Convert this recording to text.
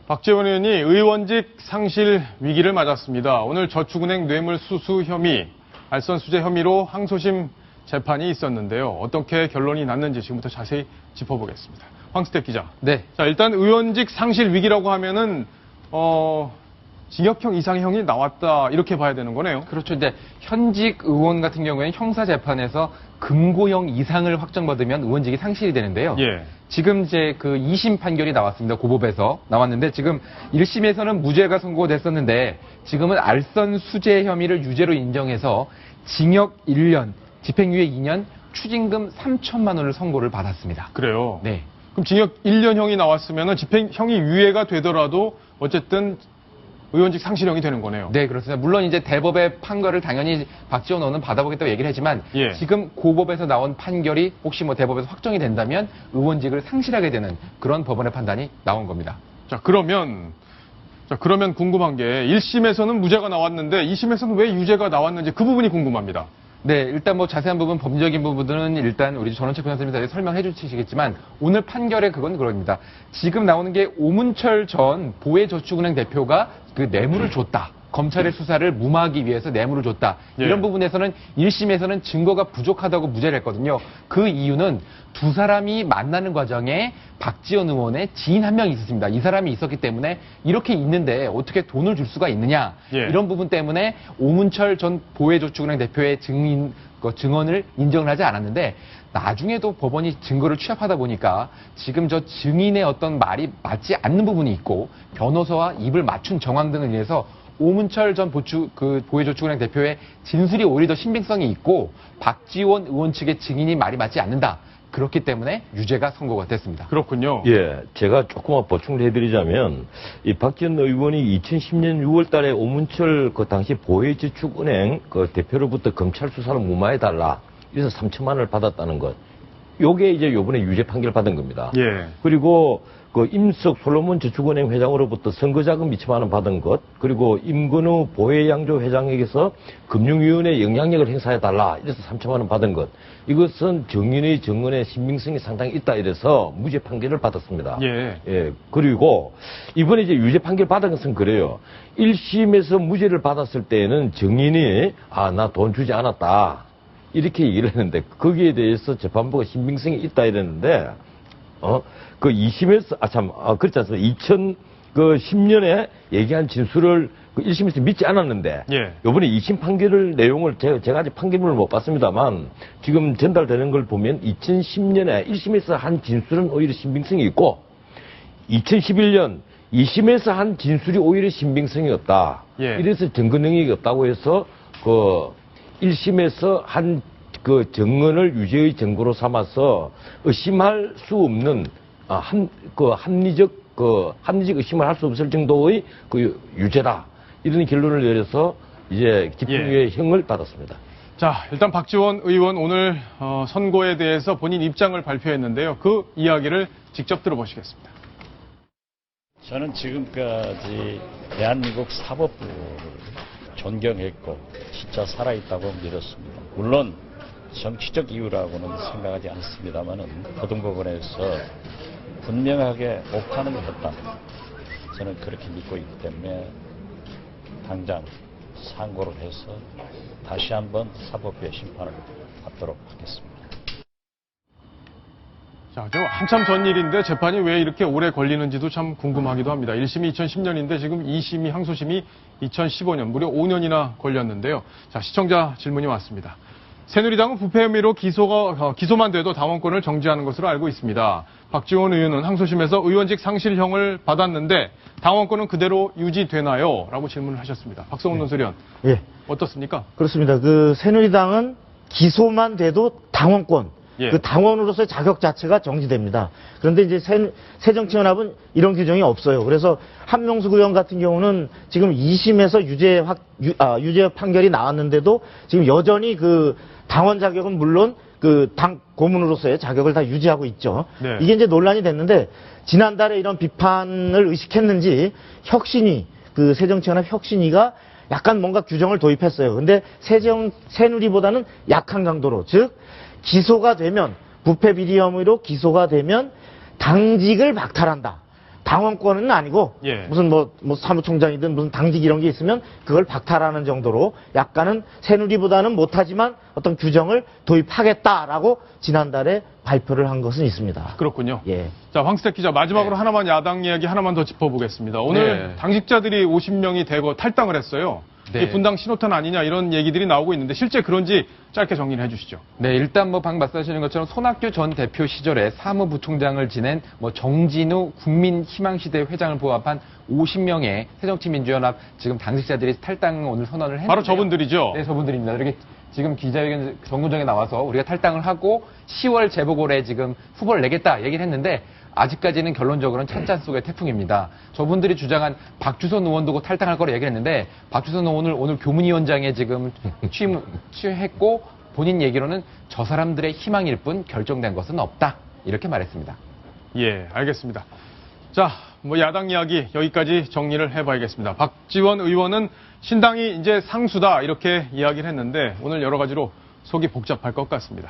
박지원 의원이 의원직 상실 위기를 맞았습니다. 오늘 저축은행 뇌물수수 혐의, 알선수재 혐의로 항소심 재판이 있었는데요. 어떻게 결론이 났는지 지금부터 자세히 짚어보겠습니다. 황스텝 기자. 네. 자, 일단 의원직 상실 위기라고 하면은 징역형 이상형이 나왔다 이렇게 봐야 되는 거네요. 그렇죠. 이제 현직 의원 같은 경우에는 형사재판에서 금고형 이상을 확정받으면 의원직이 상실이 되는데요. 예. 지금 이제 그 2심 판결이 나왔습니다. 고법에서 나왔는데 지금 1심에서는 무죄가 선고됐었는데 지금은 알선 수재 혐의를 유죄로 인정해서 징역 1년, 집행유예 2년, 추징금 3천만 원을 선고를 받았습니다. 그래요. 네. 그럼 징역 1년형이 나왔으면은 집행형이 유예가 되더라도 어쨌든 의원직 상실형이 되는 거네요. 네, 그렇습니다. 물론 이제 대법의 판결을 당연히 박지원 의원은 받아보겠다고 얘기를 했지만 예. 지금 고법에서 나온 판결이 혹시 뭐 대법에서 확정이 된다면 의원직을 상실하게 되는 그런 법원의 판단이 나온 겁니다. 자, 그러면 궁금한 게 1심에서는 무죄가 나왔는데 2심에서는 왜 유죄가 나왔는지 그 부분이 궁금합니다. 네, 일단 뭐 자세한 부분, 법리적인 부분들은 일단 우리 전원책 변호사님이 설명해 주시겠지만 오늘 판결의 그건 그럽니다. 지금 나오는 게 오문철 전 보혜저축은행 대표가 그 뇌물을 줬다. 검찰의 수사를 무마하기 위해서 뇌물을 줬다. 예. 이런 부분에서는 1심에서는 증거가 부족하다고 무죄를 했거든요. 그 이유는 두 사람이 만나는 과정에 박지원 의원의 지인 한 명이 있었습니다. 이 사람이 있었기 때문에 이렇게 있는데 어떻게 돈을 줄 수가 있느냐. 예. 이런 부분 때문에 오문철 전 보혜저축은행 대표의 증언을 인정을 하지 않았는데 나중에도 법원이 증거를 취합하다 보니까 지금 저 증인의 어떤 말이 맞지 않는 부분이 있고 변호사와 입을 맞춘 정황 등을 위해서 오문철 전 보혜저축은행 대표의 진술이 오히려 더 신빙성이 있고 박지원 의원 측의 증인이 말이 맞지 않는다. 그렇기 때문에 유죄가 선고가 됐습니다. 그렇군요. 예, 제가 조금만 보충을 해드리자면 이 박지원 의원이 2010년 6월 달에 오문철 그 당시 보혜저축은행 그 대표로부터 검찰 수사를 무마해달라. 그래서 3천만 원을 받았다는 것. 요게 이제 요번에 유죄 판결 받은 겁니다. 예. 그리고 그 임석 솔로몬 저축은행 회장으로부터 선거자금 2천만 원 받은 것, 그리고 임근우 보혜양조 회장에게서 금융위원회 영향력을 행사해달라 이래서 3천만 원 받은 것, 이것은 정인의 증언의 신빙성이 상당히 있다 이래서 무죄 판결을 받았습니다. 예. 예. 그리고 이번에 이제 유죄 판결 받은 것은 그래요. 1심에서 무죄를 받았을 때에는 정인이 나 돈 주지 않았다 이렇게 얘기를 했는데 거기에 대해서 재판부가 신빙성이 있다 이랬는데 그 2심에서, 그렇지 않습니까? 2010년에 얘기한 진술을 그 1심에서 믿지 않았는데, 예. 요번에 2심 판결을 내용을 제가 아직 판결문을 못 봤습니다만, 지금 전달되는 걸 보면 2010년에 1심에서 한 진술은 오히려 신빙성이 있고, 2011년 2심에서 한 진술이 오히려 신빙성이 없다. 예. 이래서 증거 능력이 없다고 해서, 1심에서 한 그 증언을 유죄의 증거로 삼아서 의심할 수 없는 합리적 의심을 할 수 없을 정도의 그 유죄다 이런 결론을 내려서 이제 집행유예형을 받았습니다. 자, 일단 박지원 의원 오늘 선고에 대해서 본인 입장을 발표했는데요. 그 이야기를 직접 들어보시겠습니다. 저는 지금까지 대한민국 사법부를 존경했고 진짜 살아있다고 믿었습니다. 물론 정치적 이유라고는 생각하지 않습니다만은 고등법원에서 분명하게 옥하는 것 같다. 저는 그렇게 믿고 있기 때문에 당장 상고를 해서 다시 한번 사법부의 심판을 받도록 하겠습니다. 자, 저 한참 전 일인데 재판이 왜 이렇게 오래 걸리는지도 참 궁금하기도 합니다. 1심이 2010년인데 지금 2심이 항소심이 2015년, 무려 5년이나 걸렸는데요. 자, 시청자 질문이 왔습니다. 새누리당은 부패 혐의로 기소만 돼도 당원권을 정지하는 것으로 알고 있습니다. 박지원 의원은 항소심에서 의원직 상실형을 받았는데 당원권은 그대로 유지되나요? 라고 질문을 하셨습니다. 박성훈 논설위원. 예. 어떻습니까? 그렇습니다. 그 새누리당은 기소만 돼도 당원권, 예. 그 당원으로서의 자격 자체가 정지됩니다. 그런데 이제 새정치연합은 이런 규정이 없어요. 그래서 한명숙 의원 같은 경우는 지금 2심에서 유죄 판결이 나왔는데도 지금 여전히 그 당원 자격은 물론 그 당 고문으로서의 자격을 다 유지하고 있죠. 네. 이게 이제 논란이 됐는데 지난달에 이런 비판을 의식했는지 그 새정치연합 혁신위가 약간 뭔가 규정을 도입했어요. 근데 새누리보다는 약한 강도로, 즉 기소가 되면 부패 비리 혐의로 기소가 되면 당직을 박탈한다. 당원권은 아니고 예. 무슨 뭐 사무총장이든 무슨 당직 이런 게 있으면 그걸 박탈하는 정도로 약간은 새누리보다는 못하지만 어떤 규정을 도입하겠다라고 지난달에 발표를 한 것은 있습니다. 그렇군요. 예. 자, 황스택 기자, 마지막으로 네. 하나만 야당 이야기 하나만 더 짚어보겠습니다. 오늘 네. 당직자들이 50명이 대거 탈당을 했어요. 네. 이게 분당 신호탄 아니냐 이런 얘기들이 나오고 있는데 실제 그런지 짧게 정리를 해주시죠. 네, 일단 뭐 방금 말씀하시는 것처럼 손학규 전 대표 시절에 사무부총장을 지낸 뭐 정진우 국민희망시대 회장을 포함한 50명의 새정치민주연합 지금 당직자들이 탈당 오늘 선언을 했는데 바로 저분들이죠. 네, 저분들입니다. 이렇게 지금 기자회견 정론장에 나와서 우리가 탈당을 하고 10월 재보궐에 지금 후보를 내겠다 얘기를 했는데 아직까지는 결론적으로는 찬찬 속의 태풍입니다. 저분들이 주장한 박주선 의원도 곧 탈당할 거라 얘기를 했는데 박주선 의원을 오늘 교문위원장에 지금 취했고 본인 얘기로는 저 사람들의 희망일 뿐 결정된 것은 없다. 이렇게 말했습니다. 예, 알겠습니다. 자, 뭐 야당 이야기 여기까지 정리를 해봐야겠습니다. 박지원 의원은 신당이 이제 상수다 이렇게 이야기를 했는데 오늘 여러 가지로 속이 복잡할 것 같습니다.